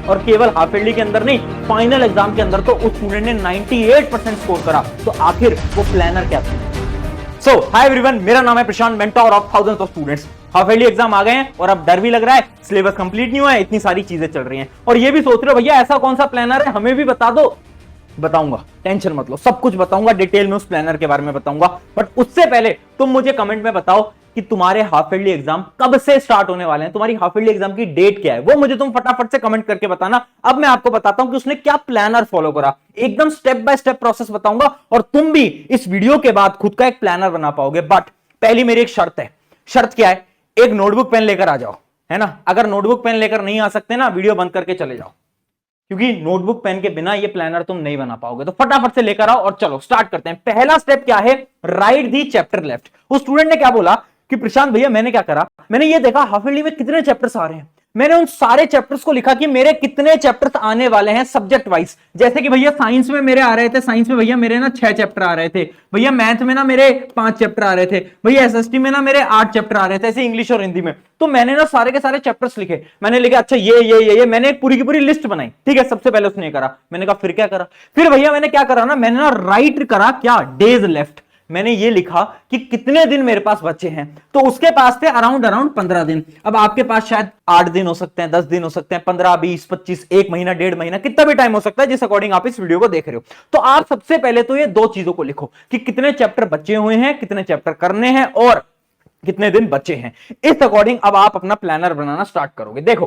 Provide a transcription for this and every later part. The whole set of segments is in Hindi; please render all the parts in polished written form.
और केवल हाफ ईयरली के अंदर नहीं, फाइनल एग्जाम के अंदर तो उस स्टूडेंट ने 98% स्कोर करा। तो आखिर वो प्लानर क्या था? सो हाय एवरीवन, मेरा नाम है Prashant, mentor of thousands of students. Half yearly exam आ गए हैं और अब डर भी लग रहा है, सिलेबस कंप्लीट नहीं हुआ है, इतनी सारी चीजें चल रही हैं और ये भी सोच रहे हो भैया ऐसा कौन सा प्लानर है, हमें भी बता दो। बताऊंगा, टेंशन मत लो, सब कुछ बताऊंगा, डिटेल में उस प्लानर के बारे में बताऊंगा। बट उससे पहले तुम मुझे कमेंट में बताओ कि तुम्हारे हाफ ईयरली एग्जाम कब से स्टार्ट होने वाले हैं, तुम्हारी हाफ ईयरली एग्जाम की डेट क्या है, वो मुझे तुम फटाफट से कमेंट करके बताना। अब मैं आपको बताता हूं कि उसने क्या प्लानर फॉलो करा, एकदम स्टेप बाय स्टेप प्रोसेस बताऊंगा और तुम भी इस वीडियो के बाद खुद का एक प्लानर बना पाओगे। बट पहली मेरी एक शर्त है। शर्त क्या है? एक नोटबुक पेन लेकर आ जाओ, है ना। अगर नोटबुक पेन लेकर नहीं आ सकते ना, वीडियो बंद करके चले जाओ, क्योंकि नोटबुक पेन के बिना ये प्लानर तुम नहीं बना पाओगे। तो फटाफट से लेकर आओ और चलो स्टार्ट करते हैं। पहला स्टेप क्या है? Right the chapter left. उस स्टूडेंट ने क्या बोला कि प्रशांत भैया मैंने क्या करा, मैंने ये देखा हाफ ईयरली में कितने चैप्टर्स आ रहे हैं, मैंने उन सारे चैप्टर्स को लिखा कि मेरे कितने चैप्टर्स आने वाले हैं सब्जेक्ट वाइज। जैसे कि भैया साइंस में मेरे आ रहे थे, साइंस में भैया मेरे ना 6 चैप्टर आ रहे थे, भैया मैथ में ना मेरे 5 चैप्टर आ रहे थे, भैया एसएसटी में ना मेरे 8 चैप्टर आ रहे थे, ऐसे इंग्लिश और हिंदी में। तो मैंने ना सारे के सारे चैप्टर्स लिखे, मैंने लिखा अच्छा ये मैंने एक पूरी की पूरी लिस्ट बनाई। ठीक है, सबसे पहले उसने करा, मैंने कहा फिर क्या करा? फिर भैया मैंने क्या करा ना, मैंने ना राइट करा क्या, डेज लेफ्ट। मैंने ये लिखा कि कितने दिन मेरे पास बचे हैं। तो उसके पास थे अराउंड 15 दिन। अब आपके पास शायद 8 दिन हो सकते हैं, 10 दिन हो सकते हैं, 15, 20, 25, 1 महीना, 1.5 महीना, कितना भी टाइम हो सकता है जिस अकॉर्डिंग आप इस वीडियो को देख रहे हो। तो आप सबसे पहले तो ये 2 चीजों को लिखो कि कितने चैप्टर बचे हुए हैं, कितने चैप्टर करने हैं और कितने दिन बचे हैं। इस अकॉर्डिंग अब आप अपना प्लानर बनाना स्टार्ट करोगे। देखो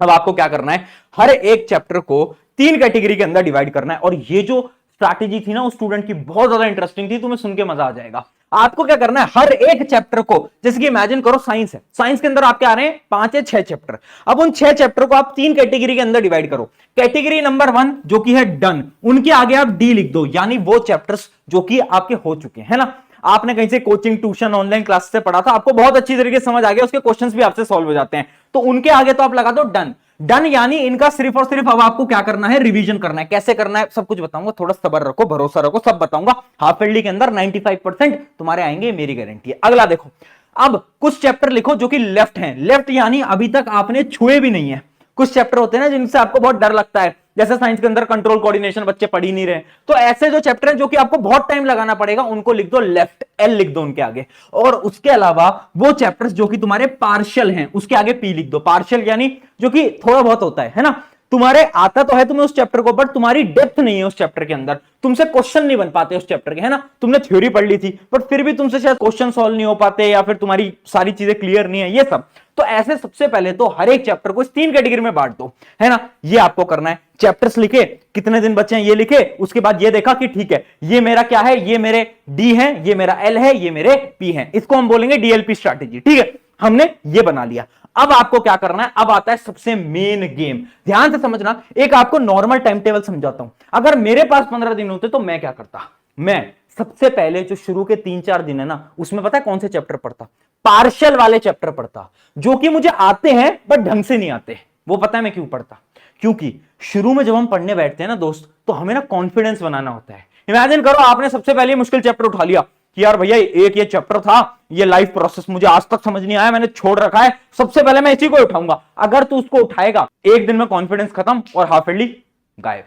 अब आपको क्या करना है, हर एक चैप्टर को 3 कैटेगरी के अंदर डिवाइड करना है। और ये जो स्ट्रैटेजी थी ना उस स्टूडेंट की, बहुत ज्यादा इंटरेस्टिंग थी, तुम्हें सुन के मजा आ जाएगा। आपको क्या करना है, हर एक चैप्टर को, जैसे कि इमेजिन करो साइंस है, साइंस के अंदर आपके आ रहे हैं 5 या 6 चैप्टर। अब उन 6 चैप्टर को आप 3 कैटेगरी के अंदर डिवाइड करो। कैटेगरी नंबर 1 जो कि है डन, उनके आगे आप डी लिख दो, यानी वो चैप्टर्स जो कि आपके हो चुके हैं ना, आपने कहीं से कोचिंग, ट्यूशन, ऑनलाइन क्लास से पढ़ा था, आपको बहुत अच्छी तरीके से समझ आ गया, उसके क्वेश्चंस भी आपसे सॉल्व हो जाते हैं, तो उनके आगे तो आप लगा दो डन। डन यानी इनका सिर्फ और सिर्फ अब आपको क्या करना है, रिवीजन करना है। कैसे करना है सब कुछ बताऊंगा, थोड़ा सब्र रखो, भरोसा रखो, सब बताऊंगा। हाफ ईयरली के अंदर 95% तुम्हारे आएंगे, मेरी गारंटी है। अगला देखो, अब कुछ चैप्टर लिखो जो कि लेफ्ट हैं। लेफ्ट यानी अभी तक आपने छुए भी नहीं है। कुछ चैप्टर होते हैं ना जिनसे आपको बहुत डर लगता है, जैसे साइंस के अंदर कंट्रोल कोऑर्डिनेशन बच्चे पढ़ ही नहीं रहे, तो ऐसे जो चैप्टर हैं जो कि आपको बहुत टाइम लगाना पड़ेगा, उनको लिख दो लेफ्ट, एल लिख दो उनके आगे। और उसके अलावा वो चैप्टर्स जो कि तुम्हारे पार्शियल हैं, उसके आगे पी लिख दो। पार्शियल यानी जो कि थोड़ा बहुत होता है ना, तुम्हारे आता तो है तुम्हें उस चैप्टर को, बट तुम्हारी डेप्थ नहीं है उस चैप्टर के अंदर, तुमसे क्वेश्चन नहीं बन पाते उस चैप्टर के, है ना। तुमने थ्योरी पढ़ ली थी बट फिर भी तुमसे शायद क्वेश्चन सॉल्व नहीं हो पाते, या फिर तुम्हारी सारी चीजें क्लियर नहीं है, ये सब। तो ऐसे सबसे पहले तो हर एक चैप्टर को इस 3 कैटेगरी में बांट दो, है ना। ये आपको करना है। चैप्टर्स लिखे, कितने दिन बचे हैं ये लिखे, उसके बाद ये देखा कि ठीक है ये मेरा क्या है, ये मेरे डी है, ये मेरा एल है, ये मेरे पी है, इसको हम बोलेंगे डीएलपी स्ट्रैटेजी। ठीक है, हमने ये बना लिया। अब आपको क्या करना है, अब आता है सबसे मेन गेम। ध्यान से समझना, एक आपको नॉर्मल टाइम टेबल समझाता हूं। अगर मेरे पास 15 दिन होते तो मैं क्या करता, मैं सबसे पहले जो शुरू के 3-4 दिन है ना, उसमें पता है कौन से चैप्टर पढ़ता, पार्शियल वाले चैप्टर पढ़ता, जो कि मुझे आते हैं बट ढंग से नहीं आते। वो पता है मैं क्यों पढ़ता, क्योंकि शुरू में जब हम पढ़ने बैठते हैं ना दोस्त, तो हमें ना कॉन्फिडेंस बनाना होता है। इमेजिन करो आपने सबसे पहले मुश्किल चैप्टर उठा लिया कि यार भैया एक ये चैप्टर था, ये लाइफ प्रोसेस मुझे आज तक समझ नहीं आया, मैंने छोड़ रखा है, सबसे पहले मैं इसी को उठाऊंगा। अगर तू उसको उठाएगा, एक दिन में कॉन्फिडेंस खत्म और हाफ ईयरली गायब।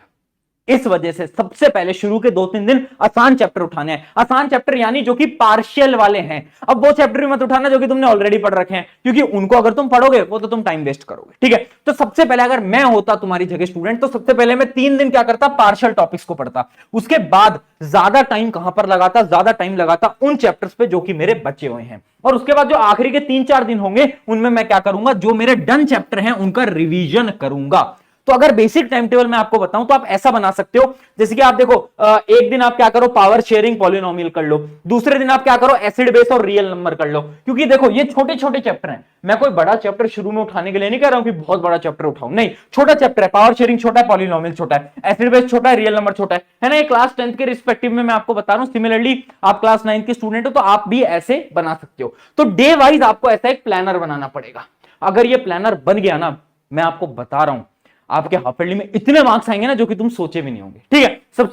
इस वजह से सबसे पहले शुरू के 2-3 दिन आसान चैप्टर उठाने हैं। आसान चैप्टर यानी जो कि पार्शियल वाले हैं। अब वो चैप्टर भी मत उठाना जो कि तुमने ऑलरेडी पढ़ रखे हैं, क्योंकि उनको अगर तुम पढ़ोगे वो तो तुम टाइम वेस्ट करोगे। ठीक है, तो सबसे पहले अगर मैं होता तुम्हारी जगह स्टूडेंट, तो सबसे पहले मैं 3 दिन क्या करता, पार्शियल टॉपिक्स को पढ़ता। उसके बाद ज्यादा टाइम कहां पर लगाता, ज्यादा टाइम लगाता उन चैप्टर्स पे जो कि मेरे बचे हुए हैं। और उसके बाद जो आखिरी के 3-4 दिन होंगे, उनमें मैं क्या करूंगा, जो मेरे डन चैप्टर हैं उनका रिवीजन करूंगा। तो अगर बेसिक टाइम टेबल मैं आपको बताऊं तो आप ऐसा बना सकते हो, जैसे कि आप देखो, एक दिन आप क्या करो, पावर शेयरिंग पॉलिनोमियल कर लो, दूसरे दिन आप क्या करो, एसिड बेस और रियल नंबर कर लो। क्योंकि देखो ये छोटे छोटे चैप्टर हैं, मैं कोई बड़ा चैप्टर शुरू में उठाने के लिए नहीं कह रहा हूं कि बहुत बड़ा चैप्टर उठाऊं, नहीं, छोटा चैप्टर है। पावर शेयरिंग छोटा है, पॉलिनोमियल छोटा है, एसिड बेस छोटा है, रियल नंबर छोटा है ना। ये क्लास 10th के रिस्पेक्टिव में मैं आपको बता रहा हूं। सिमिलरली आप क्लास 9th के स्टूडेंट हो तो आप भी ऐसे बना सकते हो। तो डे वाइज आपको ऐसा एक प्लानर बनाना पड़ेगा। अगर ये प्लानर बन गया ना, मैं आपको बता रहा हूं आपके हाफ ईयरली में इतने मार्क्स आएंगे ना जो कि तुम सोचे भी नहीं होंगे। ठीक है, सब